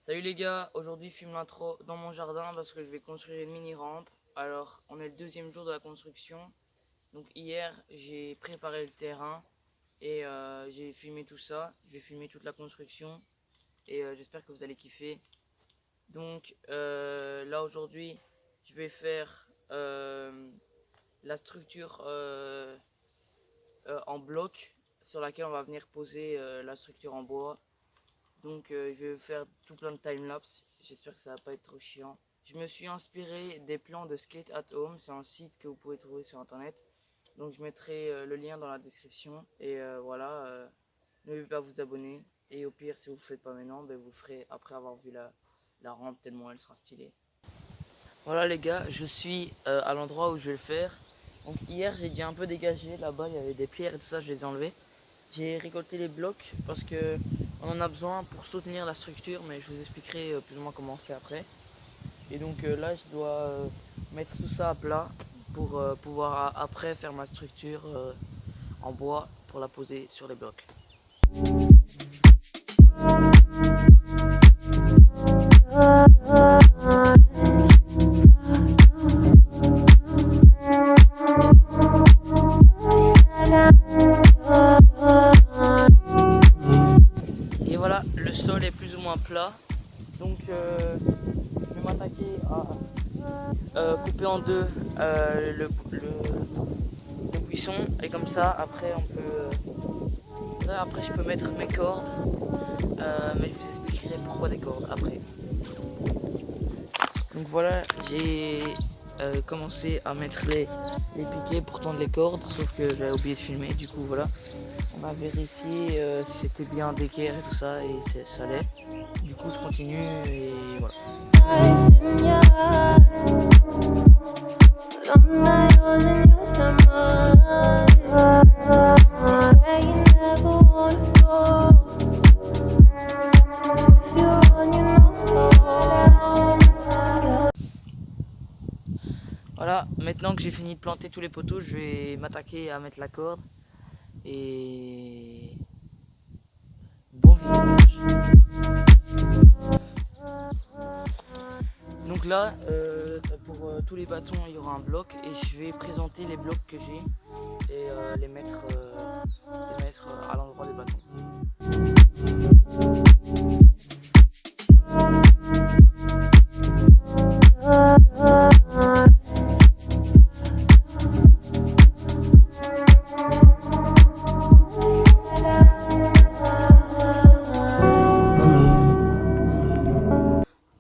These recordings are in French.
Salut les gars, aujourd'hui je filme l'intro dans mon jardin parce que je vais construire une mini rampe. Alors on est le deuxième jour de la construction. Donc hier j'ai préparé le terrain et j'ai filmé tout ça. Je vais filmer toute la construction et j'espère que vous allez kiffer. Donc là aujourd'hui je vais faire la structure en bloc sur laquelle on va venir poser la structure en bois. Donc je vais faire tout plein de timelapse, j'espère que ça va pas être trop chiant. Je me suis inspiré des plans de Skate at Home, c'est un site que vous pouvez trouver sur internet. Donc je mettrai le lien dans la description. Et voilà, n'oubliez pas à vous abonner. Et au pire, si vous ne le faites pas maintenant, ben, vous le ferez après avoir vu la rampe, tellement elle sera stylée. Voilà les gars, je suis à l'endroit où je vais le faire. Donc hier j'ai déjà un peu dégagé, là-bas il y avait des pierres et tout ça, je les ai enlevées. J'ai récolté les blocs parce que on en a besoin pour soutenir la structure, mais je vous expliquerai plus ou moins comment on fait après. Et donc là je dois mettre tout ça à plat pour pouvoir après faire ma structure en bois pour la poser sur les blocs. Le sol est plus ou moins plat, donc je vais m'attaquer à couper en deux le buisson, et comme ça après on peut après je peux mettre mes cordes, mais je vous expliquerai pourquoi des cordes après. Donc voilà, j'ai commencé à mettre les piquets pour tendre les cordes, sauf que j'avais oublié de filmer, du coup voilà. On a vérifié si c'était bien d'équerre et tout ça, et ça l'est. Du coup je continue et voilà. Voilà, maintenant que j'ai fini de planter tous les poteaux, je vais m'attaquer à mettre la corde. Et bon visionnage. Donc là, pour tous les bâtons, il y aura un bloc et je vais présenter les blocs que j'ai et les mettre à l'endroit des bâtons.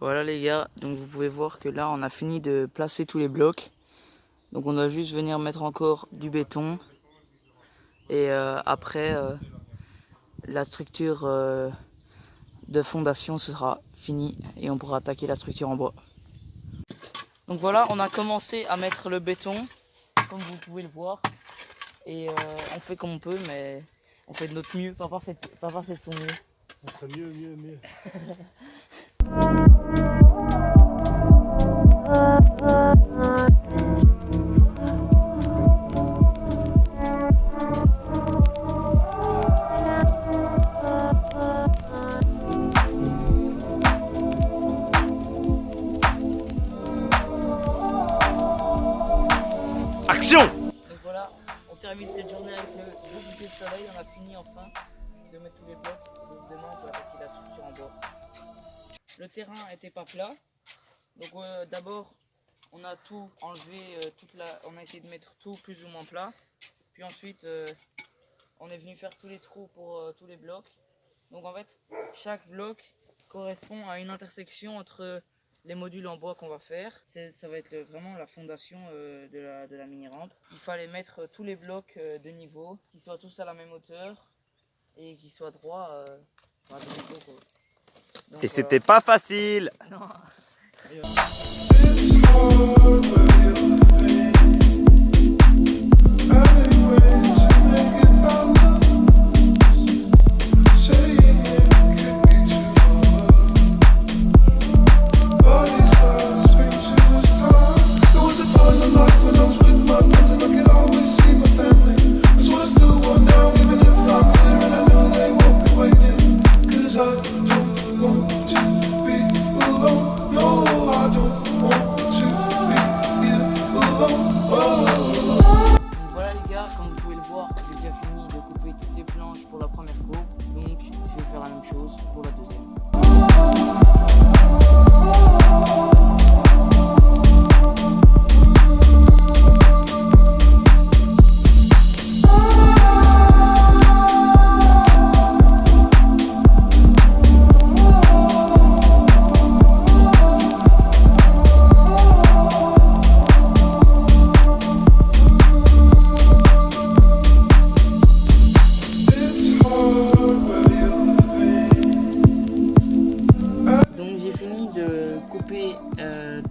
Voilà les gars, donc vous pouvez voir que là on a fini de placer tous les blocs. Donc on doit juste venir mettre encore du béton. Et après la structure de fondation sera finie et on pourra attaquer la structure en bois. Donc voilà, on a commencé à mettre le béton, comme vous pouvez le voir. Et on fait comme on peut, mais on fait de notre mieux. Papa fait de son mieux. On ferait mieux. Action! Donc voilà, on termine cette journée avec le beau bouquet de soleil. On a fini enfin de mettre tous les blocs. Donc demain on peut attaquer la structure en bois. Le terrain n'était pas plat. Donc d'abord on a tout enlevé, on a essayé de mettre tout plus ou moins plat. Puis ensuite on est venu faire tous les trous pour tous les blocs. Donc en fait chaque bloc correspond à une intersection entre les modules en bois qu'on va faire. Ça va être vraiment la fondation de la mini rampe. Il fallait mettre tous les blocs de niveau, qui soient tous à la même hauteur et qui soient droits à de niveau, quoi. Donc, Et c'était pas facile! Non. I don't want to be pour la première courbe, donc je vais faire la même chose pour la deuxième.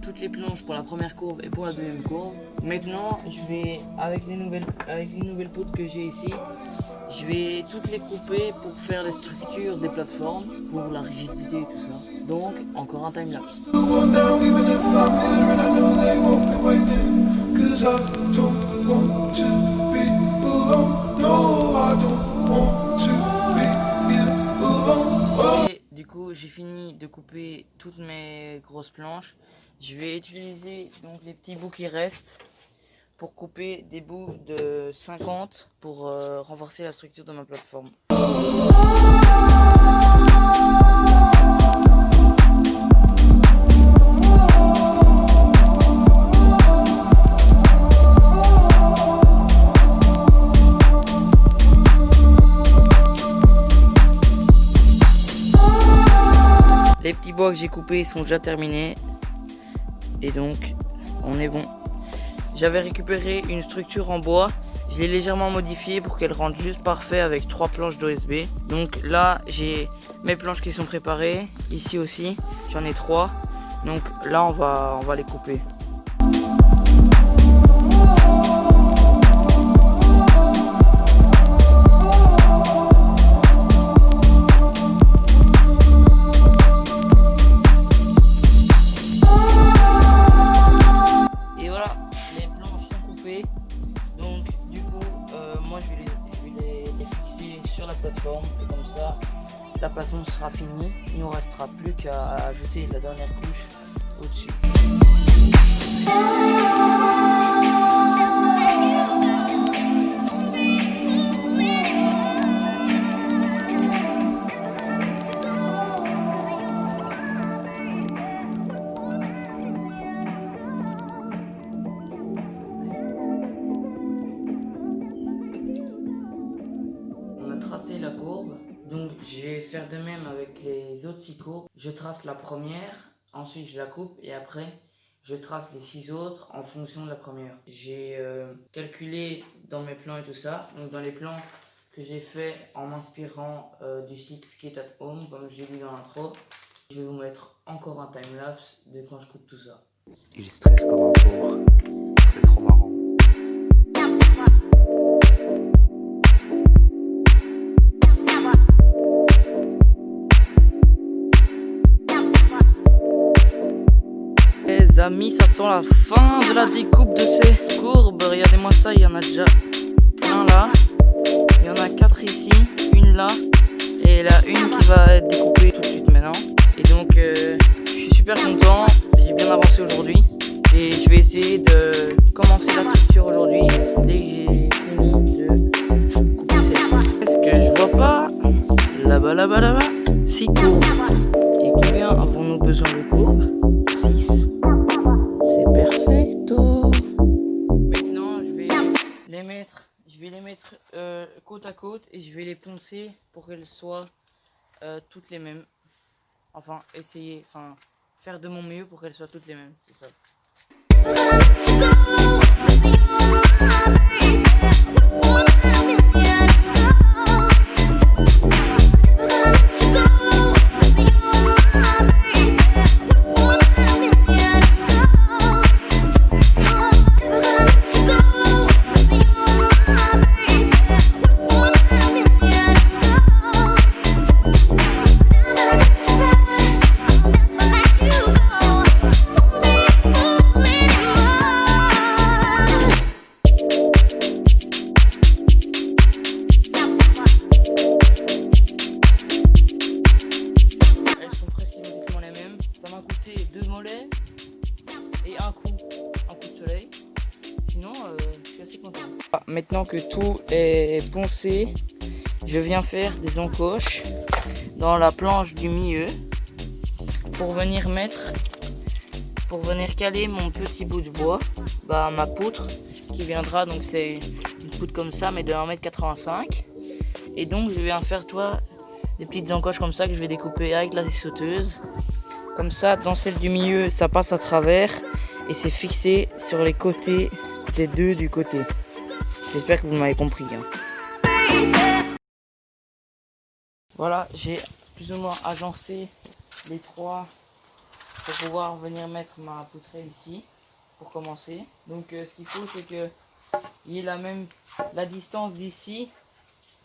Toutes les planches pour la première courbe et pour la deuxième courbe. Maintenant, je vais avec les nouvelles poutres que j'ai ici, je vais toutes les couper pour faire les structures des plateformes, pour la rigidité et tout ça. Donc, encore un time-lapse. Du coup, j'ai fini de couper toutes mes grosses planches. Je vais utiliser donc les petits bouts qui restent pour couper des bouts de 50 pour renforcer la structure de ma plateforme. Les petits bois que j'ai coupés sont déjà terminés et donc on est bon. J'avais récupéré une structure en bois, je l'ai légèrement modifiée pour qu'elle rende juste parfait avec 3 planches d'OSB. Donc là j'ai mes planches qui sont préparées, ici aussi j'en ai 3, donc là on va les couper. Donc du coup moi je vais les fixer sur la plateforme et comme ça la plateforme sera finie, il ne nous restera plus qu'à ajouter la dernière couche au-dessus. Tracer la courbe, donc je vais faire de même avec les autres 6 courbes. Je trace la première, ensuite je la coupe et après je trace les 6 autres en fonction de la première. J'ai calculé dans mes plans et tout ça, donc dans les plans que j'ai fait en m'inspirant du site Skate at Home comme je l'ai dit dans l'intro. Je vais vous mettre encore un time-lapse de quand je coupe tout ça. Il stresse comme un porc, c'est trop marrant. Les amis, ça sent la fin de la découpe de ces courbes. Regardez-moi ça, il y en a déjà plein là. Il y en a 4 ici, une là. Et là, une qui va être découpée tout de suite maintenant. Et donc, je suis super content. J'ai bien avancé aujourd'hui. Et je vais essayer de commencer la structure aujourd'hui. Dès que j'ai fini de couper celle-ci. Est-ce que je vois pas? Là-bas. 6 courbes. Et combien avons-nous besoin de courbes? 6. C'est perfecto. Maintenant je vais les mettre côte à côte et je vais les poncer pour qu'elles soient toutes les mêmes. Enfin faire de mon mieux pour qu'elles soient toutes les mêmes, c'est ça. Maintenant que tout est poncé, je viens faire des encoches dans la planche du milieu pour venir caler mon petit bout de bois, ma poutre qui viendra, donc c'est une poutre comme ça mais de 1,85 m. Et donc je viens faire des petites encoches comme ça que je vais découper avec la scie sauteuse. Comme ça, dans celle du milieu, ça passe à travers et c'est fixé sur les côtés des deux du côté. J'espère que vous m'avez compris. Voilà, j'ai plus ou moins agencé les trois pour pouvoir venir mettre ma poutrelle ici pour commencer. Donc ce qu'il faut, c'est que il y ait la distance d'ici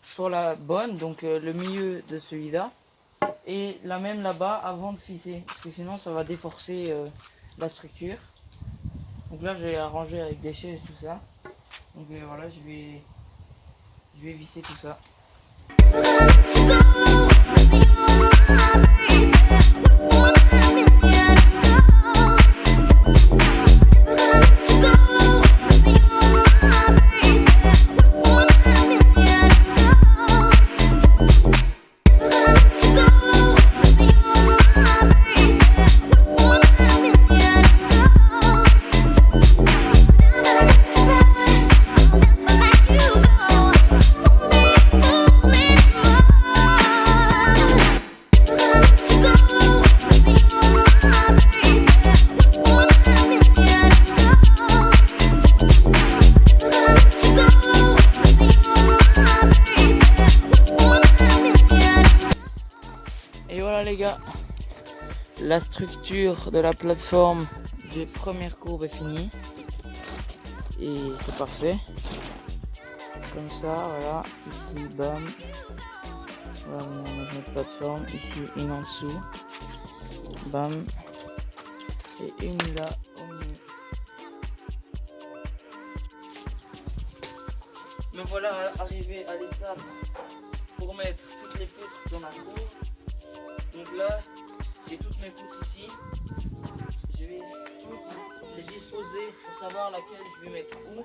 sur la bonne, donc le milieu de celui-là, et la même là-bas avant de fisser, parce que sinon ça va déforcer la structure. Donc là j'ai arrangé avec des chaises et tout ça. Donc voilà, je vais visser tout ça. Et voilà les gars, la structure de la plateforme des premières courbes est finie. Et c'est parfait. Comme ça, voilà, ici, bam. On va venir mettre notre plateforme, ici une en dessous. Bam. Et une là au milieu. Me voilà arrivé à l'étape pour mettre toutes les poutres dans la cour. Donc là, j'ai toutes mes poutres ici. Je vais toutes les disposer pour savoir laquelle je vais mettre où.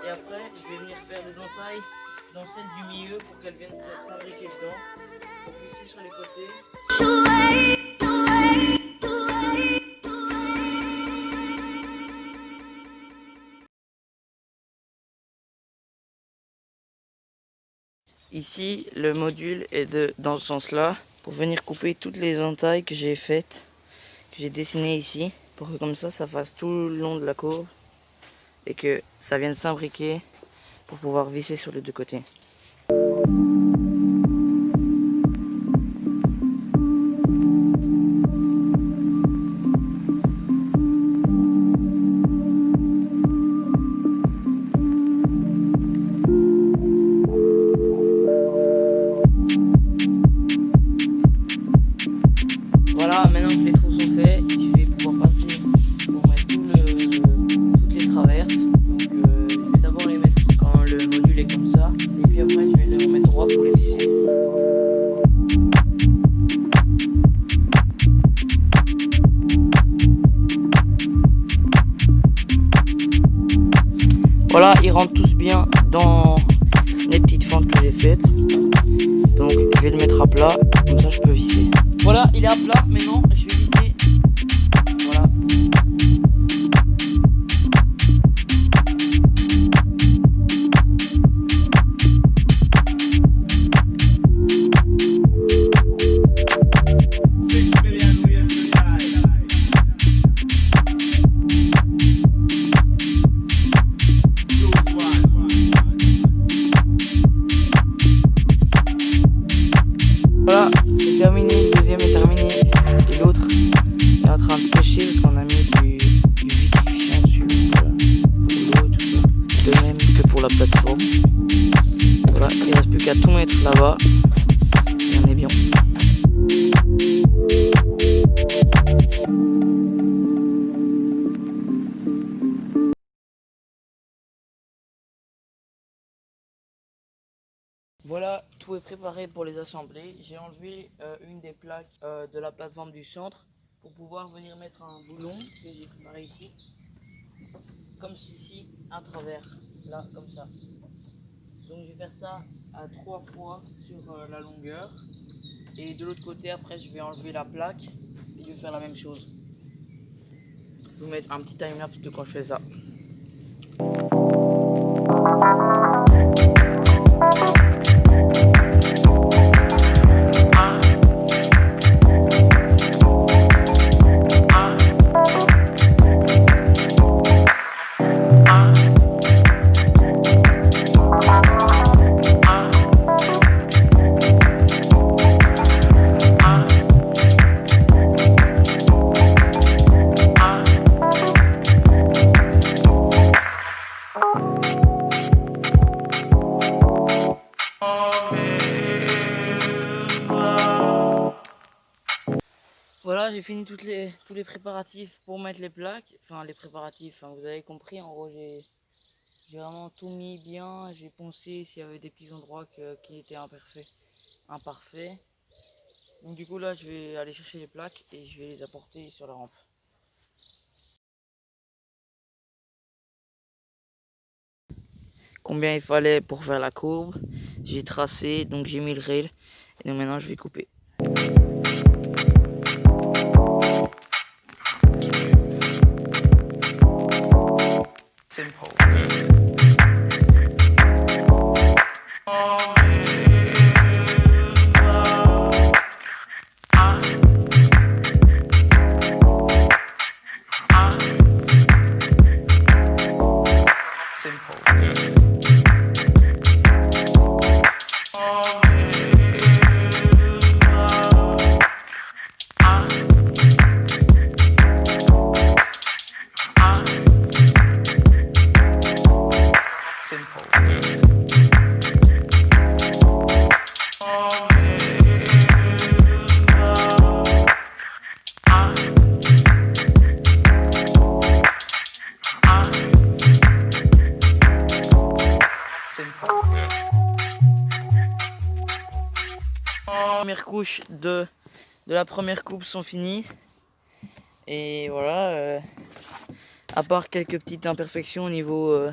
Et après, je vais venir faire des entailles dans celle du milieu pour qu'elles viennent s'imbriquer dedans. Donc ici sur les côtés. Ici, le module est dans ce sens-là pour venir couper toutes les entailles que j'ai faites, que j'ai dessinées ici, pour que comme ça fasse tout le long de la courbe et que ça vienne s'imbriquer pour pouvoir visser sur les deux côtés. Voilà, maintenant que les trous sont faits, je vais pouvoir passer pour mettre toutes les traverses. Donc je vais d'abord les mettre quand le module est comme ça, et puis après je vais les remettre droit pour les visser. Voilà, ils rentrent tous bien dans les petites fentes que j'ai faites. Donc je vais le mettre à plat, comme ça je peux visser. Voilà, il est à plat, maintenant je vais visser. Voilà. Voilà, c'est terminé, le deuxième est terminé et l'autre est en train de sécher parce qu'on a mis du vitrifiant dessus pour l'eau et tout ça. De même que pour la plateforme. Voilà, il ne reste plus qu'à tout mettre là-bas et on est bien. Voilà, tout est préparé pour les assembler. J'ai enlevé une des plaques de la plateforme du centre pour pouvoir venir mettre un boulon que j'ai préparé ici. Comme ceci, à travers, là, comme ça. Donc je vais faire ça à 3 fois sur la longueur. Et de l'autre côté, après, je vais enlever la plaque et je vais faire la même chose. Je vais vous mettre un petit timelapse de quand je fais ça. Voilà, j'ai fini tous les préparatifs pour mettre les plaques. Enfin, les préparatifs, hein, vous avez compris. En gros, j'ai vraiment tout mis bien. J'ai poncé s'il y avait des petits endroits qui étaient imparfaits. Donc du coup, là, je vais aller chercher les plaques et je vais les apporter sur la rampe. Combien il fallait pour faire la courbe. J'ai tracé, donc j'ai mis le rail. Et donc maintenant, je vais couper. Simple. Les premières couches de la première coupe sont finies. Et voilà, à part quelques petites imperfections au niveau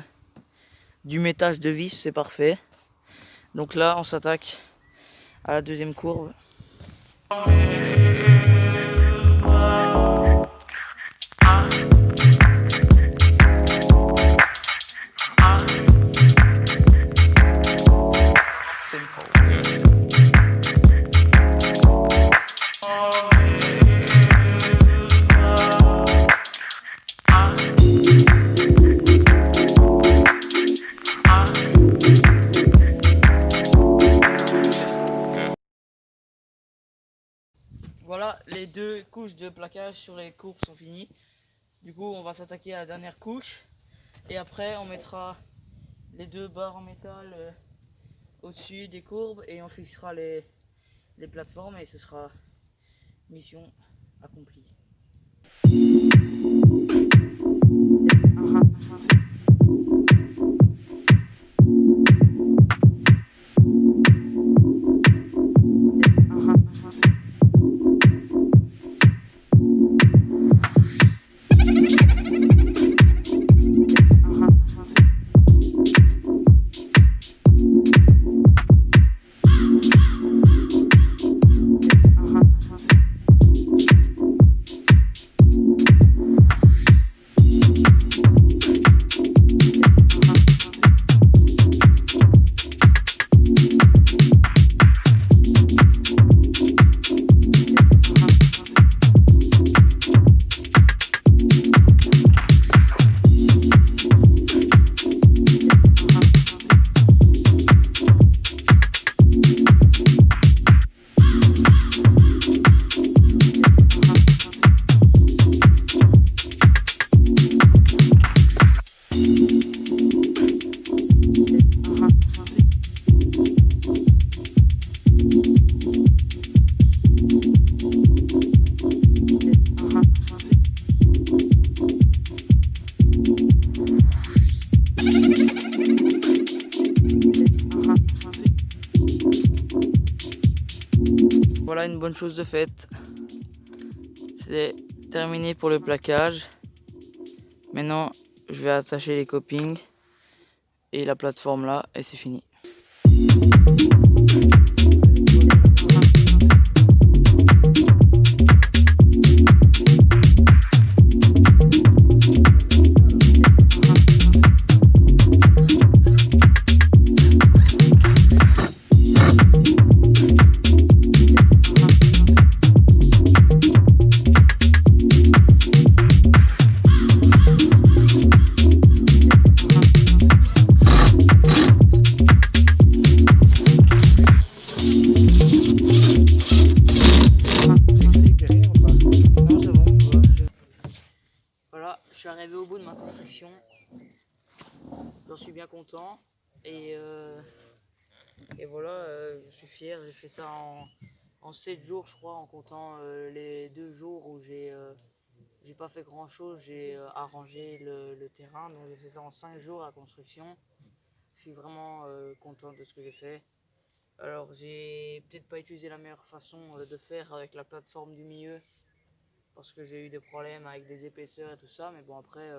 du métage de vis, c'est parfait. Donc là, on s'attaque à la deuxième courbe. Voilà, les deux couches de plaquage sur les courbes sont finies. Du coup, on va s'attaquer à la dernière couche. Et après, on mettra les deux barres en métal au-dessus des courbes et on fixera les plateformes et ce sera mission accomplie. Voilà une bonne chose de faite. C'est terminé pour le plaquage. Maintenant, je vais attacher les copings et la plateforme là et c'est fini. suis arrivé au bout de ma construction. J'en suis bien content. Et voilà, je suis fier. J'ai fait ça en 7 jours, je crois, en comptant les 2 jours où j'ai pas fait grand chose. J'ai arrangé le terrain. Donc j'ai fait ça en 5 jours, la construction. Je suis vraiment content de ce que j'ai fait. Alors j'ai peut-être pas utilisé la meilleure façon de faire avec la plateforme du milieu parce que j'ai eu des problèmes avec des épaisseurs et tout ça, mais bon après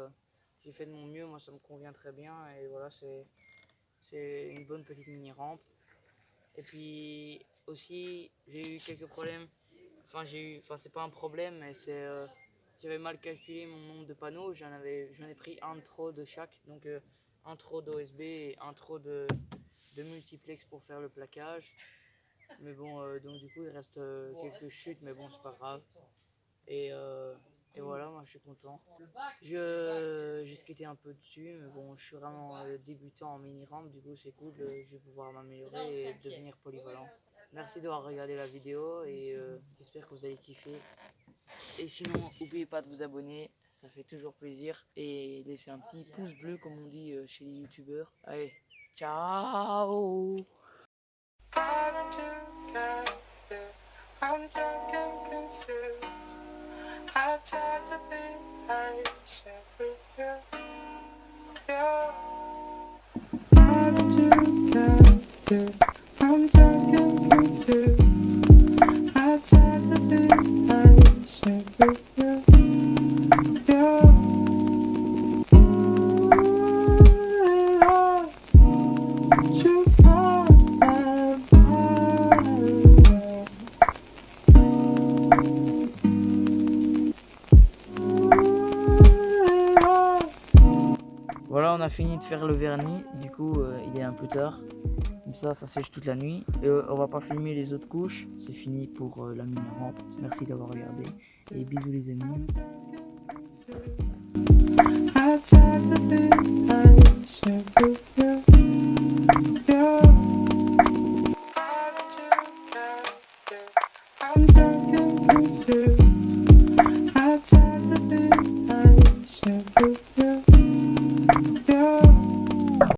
j'ai fait de mon mieux, moi ça me convient très bien et voilà, c'est une bonne petite mini rampe. Et puis aussi j'ai eu quelques problèmes, enfin c'est pas un problème, mais c'est j'avais mal calculé mon nombre de panneaux, j'en ai pris un de trop de chaque, donc un trop d'OSB et un trop de multiplex pour faire le plaquage. Mais bon, donc du coup il reste quelques chutes, mais bon c'est pas grave. Et voilà, moi je suis content. J'ai skaté un peu dessus, mais bon je suis vraiment débutant en mini rampe, du coup c'est cool, je vais pouvoir m'améliorer et devenir polyvalent. Merci d'avoir regardé la vidéo et j'espère que vous allez kiffer. Et sinon, n'oubliez pas de vous abonner, ça fait toujours plaisir. Et laissez un petit pouce bleu comme on dit chez les youtubeurs. Allez, ciao. I'm talking confused. I try to be patient with you. Why did you get I'm talking confused. I try to be patient with you. You find my mind. Voilà, on a fini de faire le vernis, du coup il est un peu tard. Comme ça sèche toute la nuit. Et on va pas filmer les autres couches, c'est fini pour la mini rampe. Merci d'avoir regardé et bisous les amis. I try to be patient with you.